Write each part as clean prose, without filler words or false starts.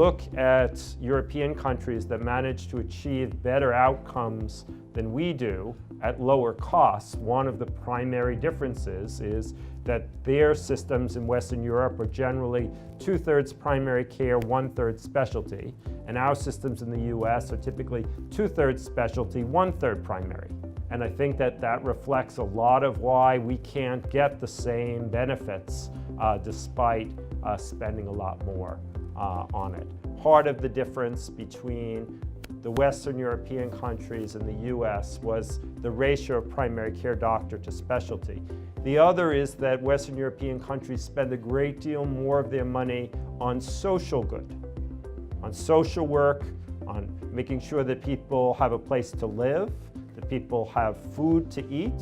look at European countries that manage to achieve better outcomes than we do at lower costs, one of the primary differences is that their systems in Western Europe are generally 2/3 primary care, 1/3 specialty, and our systems in the US are typically 2/3 specialty, 1/3 primary. And I think that that reflects a lot of why we can't get the same benefits despite spending a lot more on it. Part of the difference between the Western European countries and the US was the ratio of primary care doctor to specialty. The other is that Western European countries spend a great deal more of their money on social good, on social work, on making sure that people have a place to live, that people have food to eat,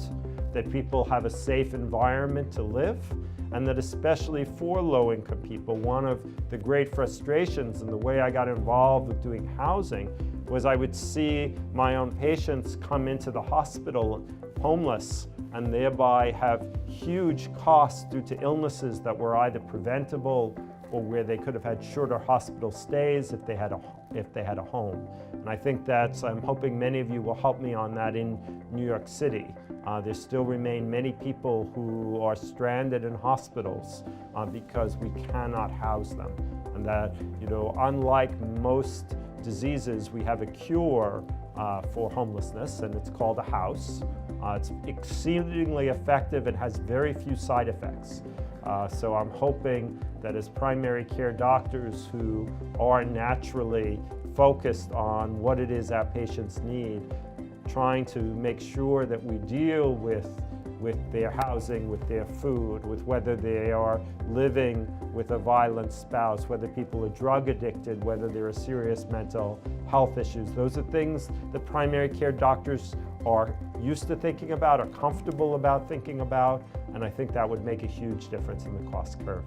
that people have a safe environment to live, and that especially for low-income people, one of the great frustrations in the way I got involved with doing housing was I would see my own patients come into the hospital homeless and thereby have huge costs due to illnesses that were either preventable or where they could have had shorter hospital stays if they had a home. And I think I'm hoping many of you will help me on that in New York City. There still remain many people who are stranded in hospitals because we cannot house them. And that, unlike most diseases, we have a cure for homelessness, and it's called a house. It's exceedingly effective and has very few side effects. So I'm hoping that as primary care doctors who are naturally focused on what it is our patients need, trying to make sure that we deal with their housing, with their food, with whether they are living with a violent spouse, whether people are drug addicted, whether there are serious mental health issues. Those are things that primary care doctors are used to thinking about, are comfortable about thinking about, and I think that would make a huge difference in the cost curve.